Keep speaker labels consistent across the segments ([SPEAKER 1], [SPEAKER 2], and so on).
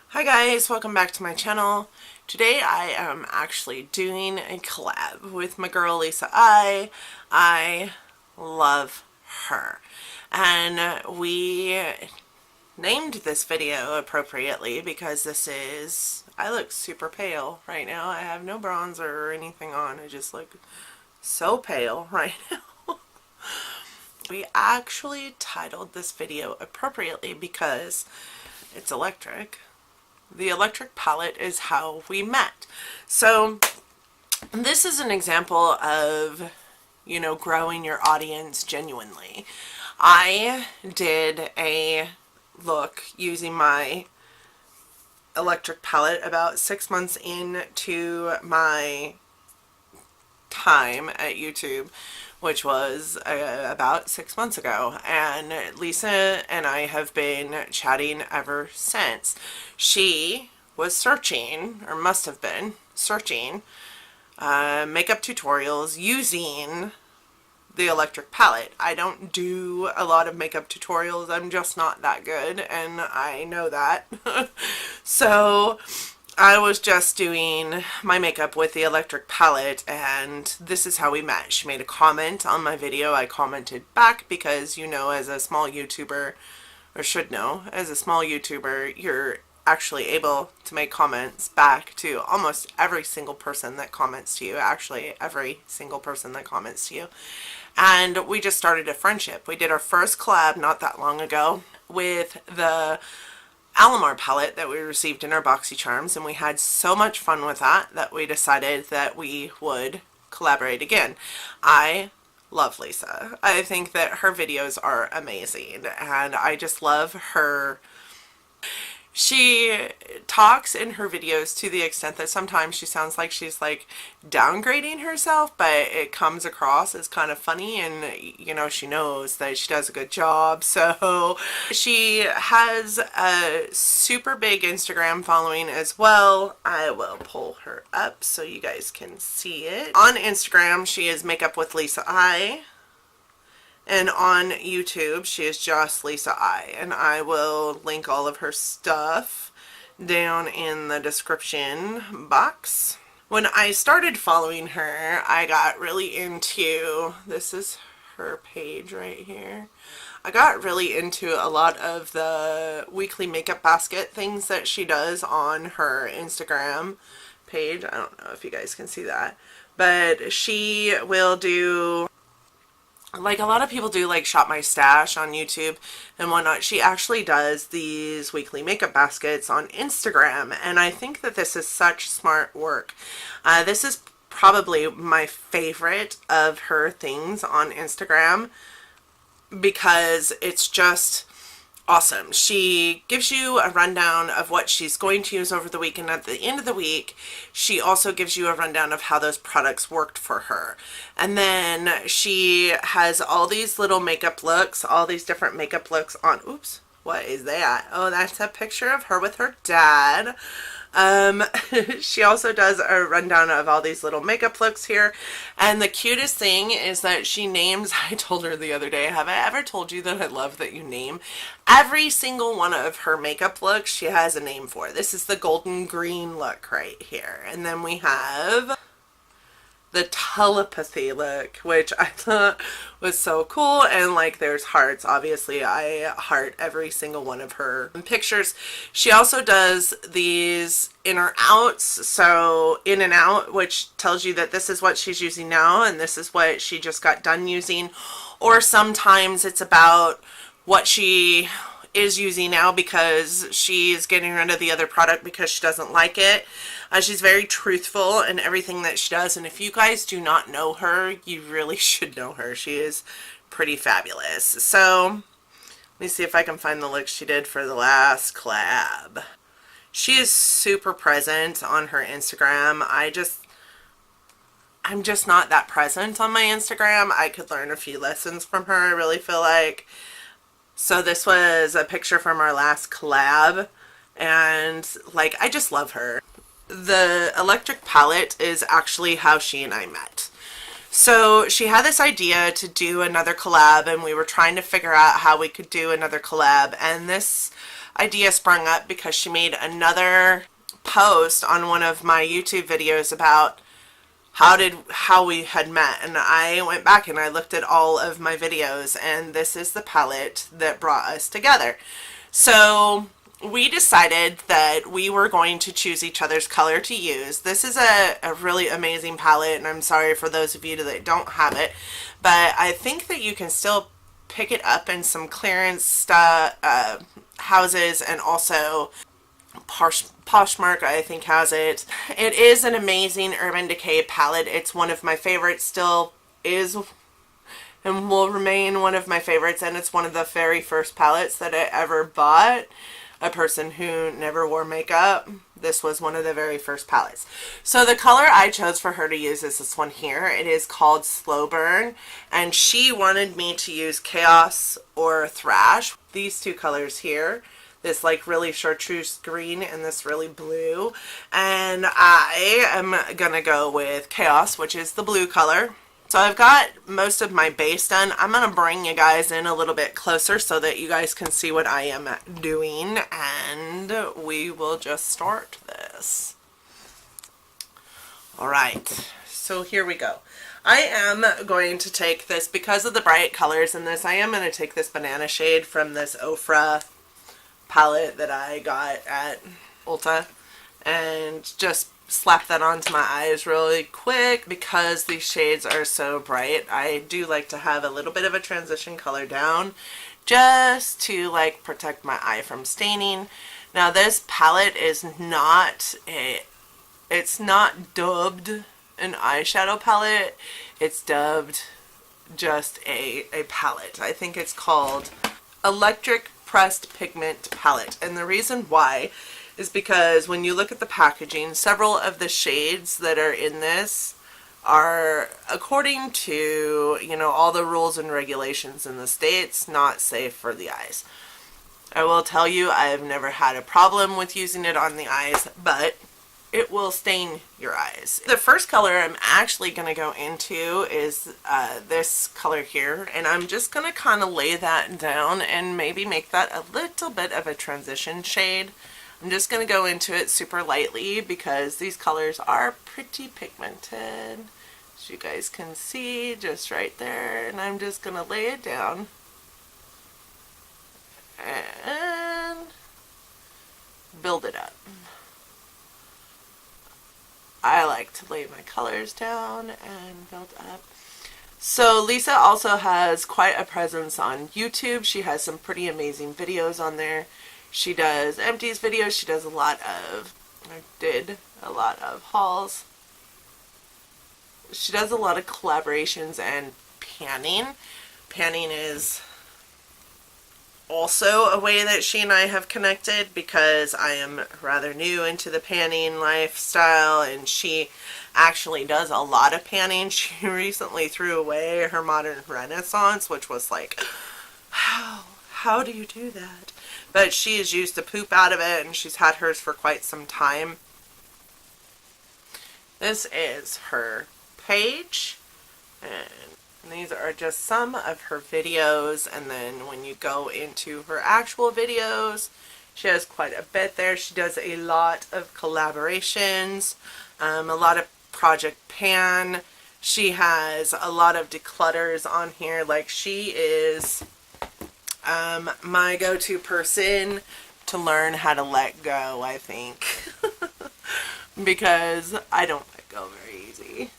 [SPEAKER 1] Hi guys, welcome back to my channel. Today I am actually doing a collab with my girl Lisa I love her. And we named this video appropriately because I look super pale right now. I have no bronzer or anything on. I just look so pale right now. We actually titled this video appropriately because it's electric. The electric palette is how we met. So this is an example of, growing your audience genuinely. I did a look using my electric palette about 6 months into my time at YouTube, which was about 6 months ago, and Lisa and I have been chatting ever since. She was searching, or must have been searching, makeup tutorials using the electric palette. I don't do a lot of makeup tutorials. I'm just not that good, and I know that. So I was just doing my makeup with the electric palette, and this is how we met. She made a comment on my video. I commented back because, as a small YouTuber, or should know, as a small YouTuber, you're actually able to make comments back to almost every single person that comments to you. Actually, every single person that comments to you. And we just started a friendship. We did our first collab not that long ago with the Alamar palette that we received in our BoxyCharms, and we had so much fun with that we decided that we would collaborate again. I love Lisa. I think that her videos are amazing, and I just love her. She talks in her videos to the extent that sometimes she sounds like she's like downgrading herself, but it comes across as kind of funny, and she knows that she does a good job. So she has a super big Instagram following as well. I will pull her up so you guys can see it. On Instagram, she is Makeup with Lisa and on YouTube, she is just Lisa and I will link all of her stuff down in the description box. When I started following her, I got really into, this is her page right here. I got really into a lot of the weekly makeup basket things that she does on her Instagram page. I don't know if you guys can see that, but she will do, like a lot of people do, like Shop My Stash on YouTube and whatnot. She actually does these weekly makeup baskets on Instagram, and I think that this is such smart work. This is probably my favorite of her things on Instagram because it's just awesome. She gives you a rundown of what she's going to use over the week, and at the end of the week she also gives you a rundown of how those products worked for her. And then she has all these little makeup looks, all these different makeup looks on, oops, what is that? Oh, that's a picture of her with her dad. She also does a rundown of all these little makeup looks here, and the cutest thing is that she names, I told her the other day, have I ever told you that I love that you name every single one of her makeup looks? She has a name for. This is the golden green look right here, and then we have the telepathy look, which I thought was so cool. And like there's hearts. Obviously I heart every single one of her pictures. She also does these in or outs, so in and out, which tells you that this is what she's using now and this is what she just got done using. Or sometimes it's about what she is using now because she's getting rid of the other product because she doesn't like it. She's very truthful in everything that she does, and if you guys do not know her, you really should know her. She is pretty fabulous. So let me see if I can find the look she did for the last collab. She is super present on her Instagram. I'm just not that present on my Instagram. I could learn a few lessons from her, I really feel like. So this was a picture from our last collab, and like I just love her. The electric palette is actually how she and I met. So she had this idea to do another collab, and we were trying to figure out how we could do another collab, and this idea sprung up because she made another post on one of my YouTube videos about how we had met, and I went back and I looked at all of my videos, and this is the palette that brought us together. So we decided that we were going to choose each other's color to use. This is a really amazing palette, and I'm sorry for those of you that don't have it, but I think that you can still pick it up in some clearance stuff, houses, and also Poshmark I think has it. It is an amazing Urban Decay palette. It's one of my favorites, still is and will remain one of my favorites, and it's one of the very first palettes that I ever bought. A person who never wore makeup, this was one of the very first palettes. So the color I chose for her to use is this one here. It is called Slow Burn, and she wanted me to use Chaos or Thrash. These two colors here, this like really chartreuse green and this really blue, and I am gonna go with Chaos, which is the blue color. So I've got most of my base done. I'm gonna bring you guys in a little bit closer so that you guys can see what I am doing, and we will just start this. Alright, so here we go. I am going to take this, because of the bright colors in this, I am going to take this banana shade from this Ofra palette that I got at Ulta and just slap that onto my eyes really quick. Because these shades are so bright, I do like to have a little bit of a transition color down just to like protect my eye from staining. Now this palette is not it's not dubbed an eyeshadow palette, it's dubbed just a palette. I think it's called Electric Pressed Pigment Palette, and the reason why is because when you look at the packaging, several of the shades that are in this are, according to, you know, all the rules and regulations in the States, not safe for the eyes. I will tell you, I have never had a problem with using it on the eyes, but it will stain your eyes. The first color I'm actually going to go into is this color here, and I'm just going to kind of lay that down and maybe make that a little bit of a transition shade. I'm just going to go into it super lightly because these colors are pretty pigmented, as you guys can see just right there, and I'm just going to lay it down and build it up. I like to lay my colors down and build up. So Lisa also has quite a presence on YouTube. She has some pretty amazing videos on there. She does empties videos. She does a lot of, or did a lot of hauls. She does a lot of collaborations and panning. Panning is also a way that she and I have connected because I am rather new into the panning lifestyle, and she actually does a lot of panning. She recently threw away her Modern Renaissance, which was like, how do you do that? But she has used the poop out of it, and she's had hers for quite some time. This is her page, and these are just some of her videos, and then when you go into her actual videos, she has quite a bit there. She does a lot of collaborations, a lot of Project Pan. She has a lot of declutters on here. Like, she is my go-to person to learn how to let go, I think, because I don't let go very easy.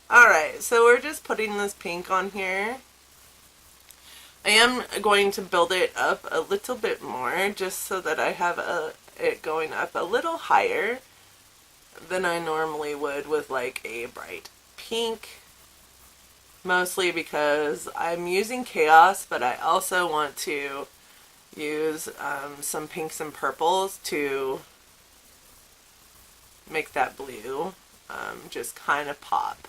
[SPEAKER 1] Alright, so we're just putting this pink on here. I am going to build it up a little bit more just so that I have it going up a little higher than I normally would with like a bright pink. Mostly because I'm using Chaos, but I also want to use some pinks and purples to make that blue just kind of pop.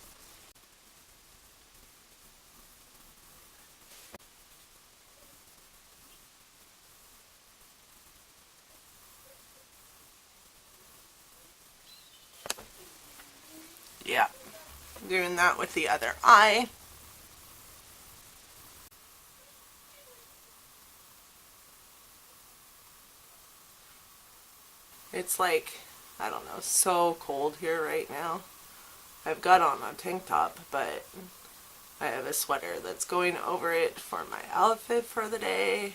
[SPEAKER 1] Yeah, doing that with the other eye. It's like, I don't know, so cold here right now. I've got on a tank top, but I have a sweater that's going over it for my outfit for the day.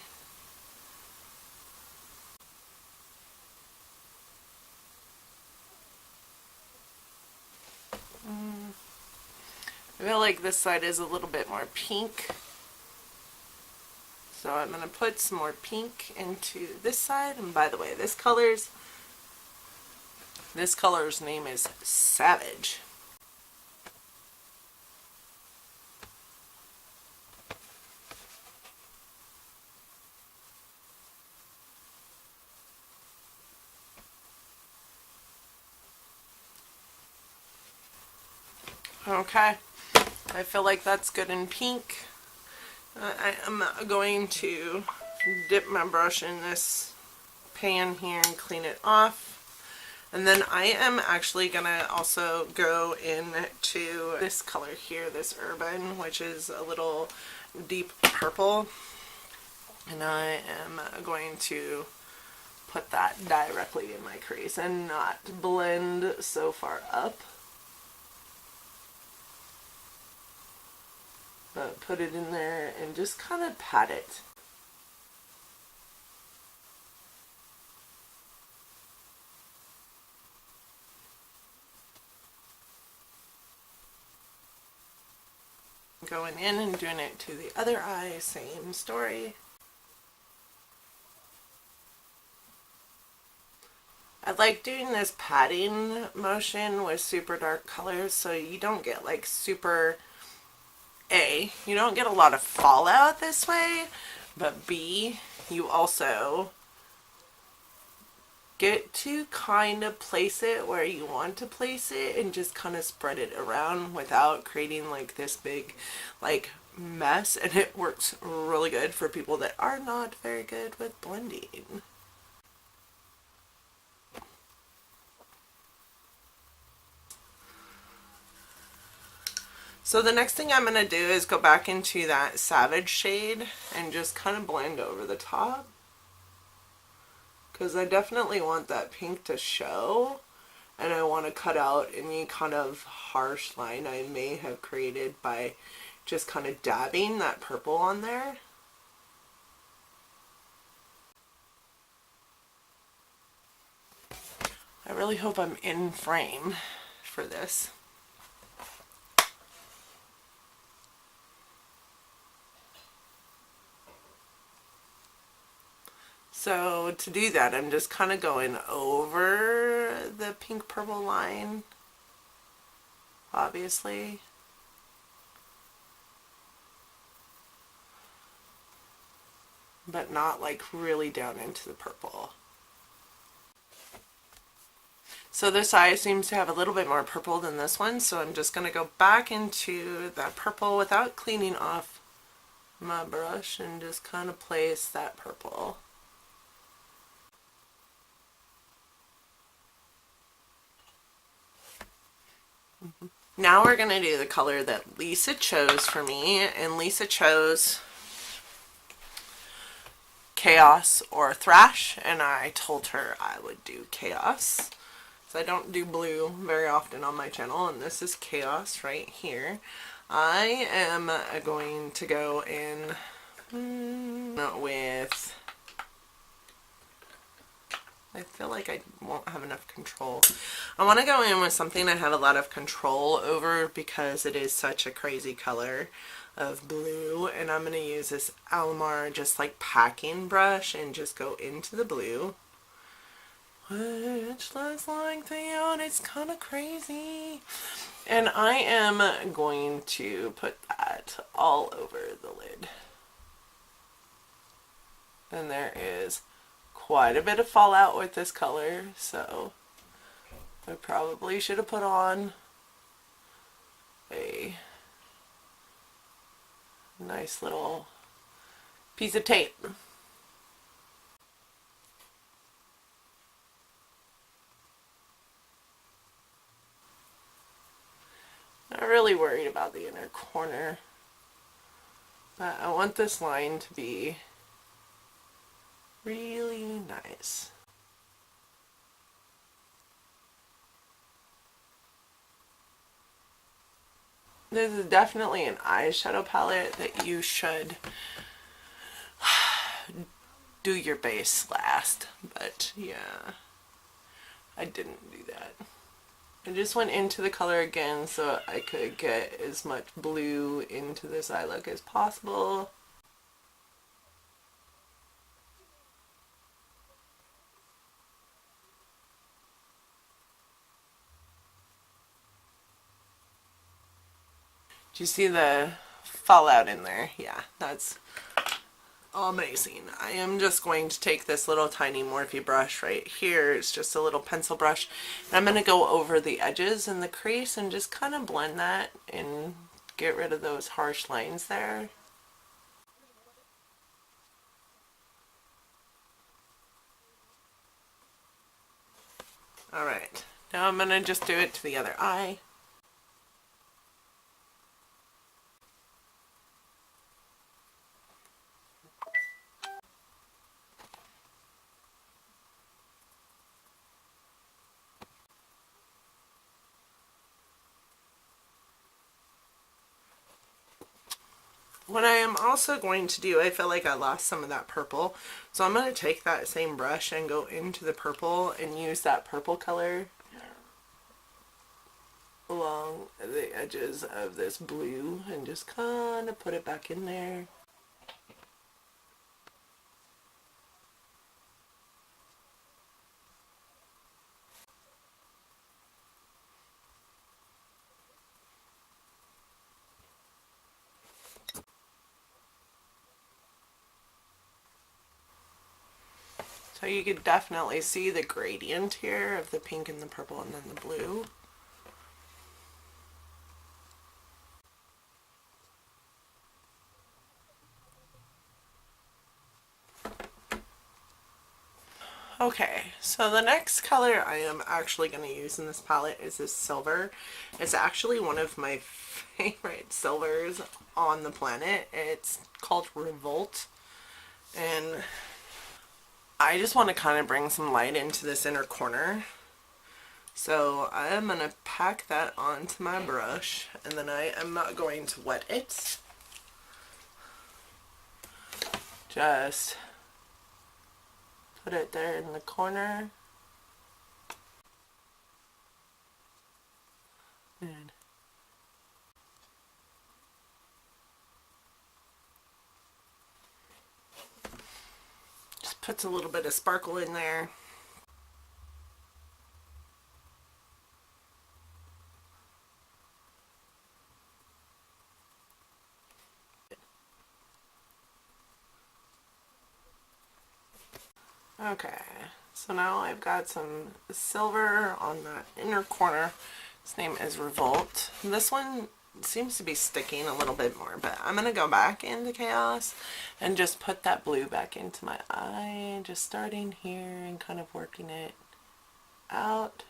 [SPEAKER 1] I feel like this side is a little bit more pink. So I'm going to put some more pink into this side. And by the way, this color's name is Savage. Okay, I feel like that's good in pink. I am going to dip my brush in this pan here and clean it off. And then I am actually going to also go into this color here, this Urban, which is a little deep purple. And I am going to put that directly in my crease and not blend so far up. But put it in there and just kind of pat it. Going in and doing it to the other eye, same story. I like doing this patting motion with super dark colors so you don't get like super you don't get a lot of fallout this way, but B, you also get to kind of place it where you want to place it and just kind of spread it around without creating like this big like mess, and it works really good for people that are not very good with blending. So the next thing I'm going to do is go back into that Savage shade and just kind of blend over the top. Because I definitely want that pink to show. And I want to cut out any kind of harsh line I may have created by just kind of dabbing that purple on there. I really hope I'm in frame for this. So to do that, I'm just kind of going over the pink purple line, obviously. But not like really down into the purple. So this eye seems to have a little bit more purple than this one, so I'm just going to go back into that purple without cleaning off my brush and just kind of place that purple. Now we're going to do the color that Lisa chose for me, and Lisa chose Chaos or Thrash, and I told her I would do Chaos. So I don't do blue very often on my channel, and this is Chaos right here. I am going to go in with, I feel like I won't have enough control. I want to go in with something I have a lot of control over because it is such a crazy color of blue, and I'm going to use this Almar just like packing brush and just go into the blue, which looks like the yacht. It's kind of crazy, and I am going to put that all over the lid. And there is quite a bit of fallout with this color, so I probably should have put on a nice little piece of tape. I really really worried about the inner corner, but I want this line to be really nice. This is definitely an eyeshadow palette that you should do your base last, but yeah, I didn't do that. I just went into the color again so I could get as much blue into this eye look as possible. Do you see the fallout in there? Yeah, that's amazing. I am just going to take this little tiny Morphe brush right here. It's just a little pencil brush. And I'm going to go over the edges and the crease and just kind of blend that and get rid of those harsh lines there. Alright, now I'm going to just do it to the other eye. What I am also going to do, I feel like I lost some of that purple, so I'm going to take that same brush and go into the purple and use that purple color along the edges of this blue and just kind of put it back in there. So you could definitely see the gradient here of the pink and the purple and then the blue. Okay, so the next color I am actually going to use in this palette is this silver. It's actually one of my favorite silvers on the planet. It's called Revolt, and I just want to kind of bring some light into this inner corner. So I'm going to pack that onto my brush, and then I am not going to wet it. Just put it there in the corner. And just puts a little bit of sparkle in there. Okay, so now I've got some silver on that inner corner. His name is Revolt. This one seems to be sticking a little bit more, but I'm going to go back into Chaos and just put that blue back into my eye, just starting here and kind of working it out.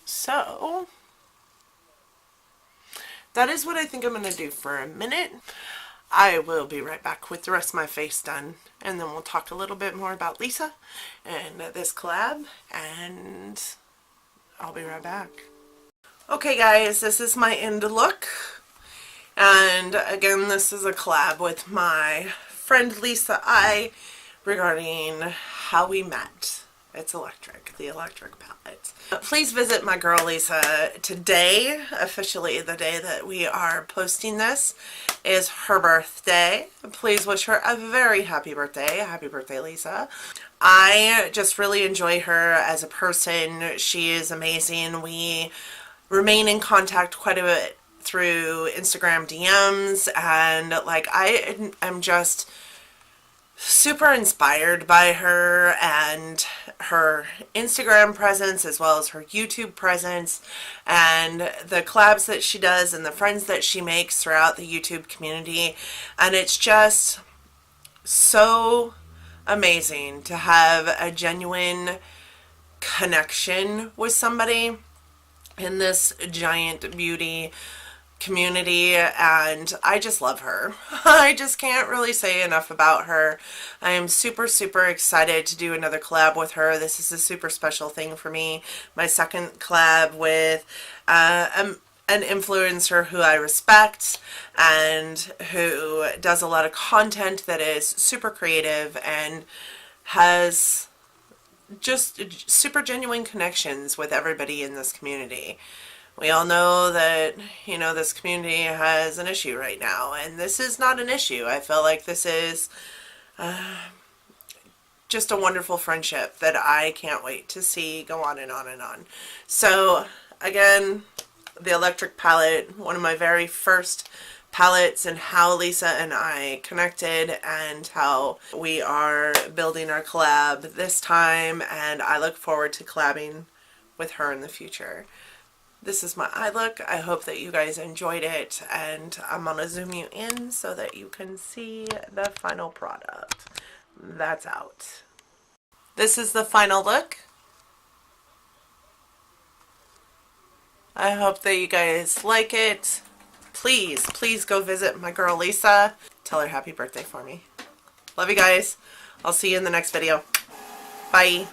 [SPEAKER 1] So that is what I think I'm going to do for a minute. I will be right back with the rest of my face done, and then we'll talk a little bit more about Lisa and this collab, and I'll be right back. Okay guys, this is my end look, and again this is a collab with my friend Lisa I regarding how we met. It's electric, the electric palette. Please visit my girl Lisa today. Officially the day that we are posting this is her birthday. Please wish her a very happy birthday. Happy birthday, Lisa. I just really enjoy her as a person. She is amazing. We remain in contact quite a bit through Instagram DMs, and like I am just super inspired by her and her Instagram presence as well as her YouTube presence and the collabs that she does and the friends that she makes throughout the YouTube community. And it's just so amazing to have a genuine connection with somebody in this giant beauty community, and I just love her. I just can't really say enough about her. I am super excited to do another collab with her. This is a super special thing for me. My second collab with an influencer who I respect and who does a lot of content that is super creative and has just super genuine connections with everybody in this community. We all know that, you know, this community has an issue right now, and this is not an issue. I feel like this is just a wonderful friendship that I can't wait to see go on and on and on. So, again, the electric palette, one of my very first palettes, and how Lisa and I connected and how we are building our collab this time, and I look forward to collabing with her in the future. This is my eye look. I hope that you guys enjoyed it, and I'm going to zoom you in so that you can see the final product. That's out. This is the final look. I hope that you guys like it. Please go visit my girl Lisa. Tell her happy birthday for me. Love you guys. I'll see you in the next video. Bye.